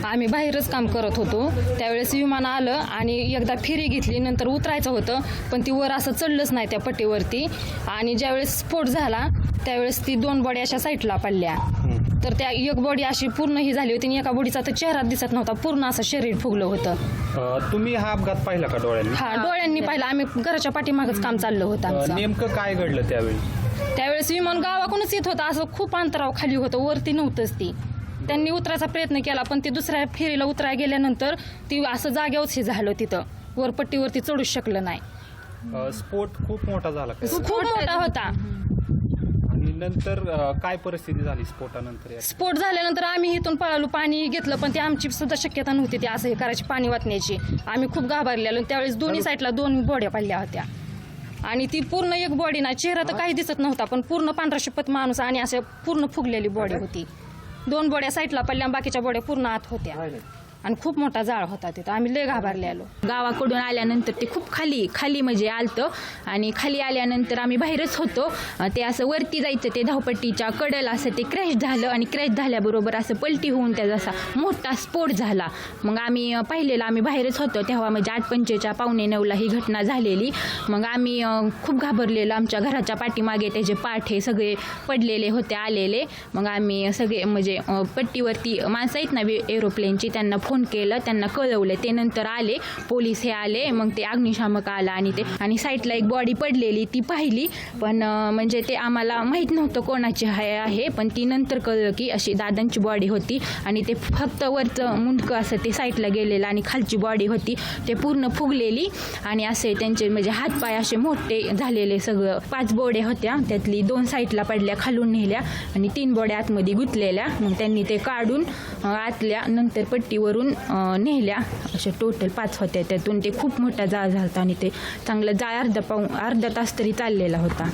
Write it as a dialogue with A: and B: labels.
A: आम्ही बाहेरच काम करत होतो त्यावेळेस विमान आलं आणि एकदा फेरी घेतली, नंतर उतरायचं होतं पण ती वर असं चढलंच नाही त्या पट्टीवरती. आणि ज्यावेळेस स्फोट झाला त्यावेळेस ती 2 बॉडी अशा साईडला पडल्या. तर त्या एक बॉडी अशी पूर्ण ही झाली होती आणि एका बॉडीचा तर चेहरा दिसत नव्हता, पूर्ण असं शरीर फुगलं होतं.
B: तुम्ही हा अपघात पाहिला का डोळ्यांनी?
A: हा, डोळ्यांनी पाहिलं. आम्ही घराच्या पाठीमागच काम चाललं होतं आमचं.
B: नेमकं काय घडलं त्यावेळी?
A: त्यावेळेस विमान गावाकडूनच येत होतं, असं खूप अंतरावर खाली होतं, वरती नव्हतंच ती. त्यांनी उतरायचा प्रयत्न केला पण ती दुसऱ्या फेरीला उतरायला गेल्यानंतर ती असं जागेवरच हे झालं, तिथं वरपट्टीवरती चढूच शकलं नाही.
B: स्फोट खूप मोठा झाला का?
A: खूप मोठा होता.
B: आणि नंतर काय परिस्थिती झाली स्फोटानंतर?
A: स्फोट झाल्यानंतर आम्ही इथून पळालो, पाणी घेतलं पण ती आमची सुद्धा शक्यता नव्हती ते असं हे करायची, पाणी वाटण्याची. आम्ही खूप घाबरलेलो. त्यावेळेस दोन्ही साईडला 2 बॉड्या पडल्या होत्या आणि ती पूर्ण एक बॉडी नाही, चेहरा तर काही दिसत नव्हता पण पूर्ण पांढरा शपथ माणूस आणि असं पूर्ण फुगलेली बॉडी होती. 2 बॉड्या साईडला पडल्या, बाकीच्या बॉड्या पूर्ण आत होत्या आणि खूप मोठा जाळ होता तिथं. आम्ही लय घाबरले आलो.
C: गावाकडून आल्यानंतर ते खूप खाली म्हणजे आलतं आणि खाली आल्यानंतर आम्ही बाहेरच होतो. ते असं वरती जायचं, ते धावपट्टीच्या कडेला असं ते क्रॅश झालं आणि क्रॅश झाल्याबरोबर असं पलटी होऊन त्याचा असा मोठा स्फोट झाला. मग आम्ही पाहिलेलं, आम्ही बाहेरच होतो तेव्हा, म्हणजे 8:45 पावणे 9ला ही घटना झालेली. मग आम्ही खूप घाबरलेलो. आमच्या घराच्या पाठीमागे त्याचे पाठे सगळे पडलेले होते आलेले. मग आम्ही सगळे म्हणजे पट्टीवरती माणसं आहेत ना एरोप्लेनची, त्यांना फोन केलं, त्यांना कळवलं. ते नंतर आले, पोलीस हे आले, मग ते अग्निशामक आला आणि साईडला एक बॉडी पडलेली ती पाहिली. पण म्हणजे ते आम्हाला माहीत नव्हतं कोणाची आहे, पण ती नंतर कळलं की अशी दादांची बॉडी होती आणि ते फक्त वरचं मुंडकं असं ते साईडला गेलेलं आणि खालची बॉडी होती ते पूर्ण फुगलेली आणि असे त्यांचे म्हणजे हातपाय असे मोठे झालेले. सगळं 5 बॉड्या होत्या, त्यातली 2 साईडला पडल्या, खालून नेल्या आणि 3 बॉड्या आतमध्ये गुंतलेल्या. मग त्यांनी ते काढून आतल्या नंतर पट्टीवरून नेल्या. अशा टोटल 5 होत्या, त्यातून ते खूप मोठा जाळ झाला आणि ते चांगलं जाळ अर्धा तास तरी चाललेला होता.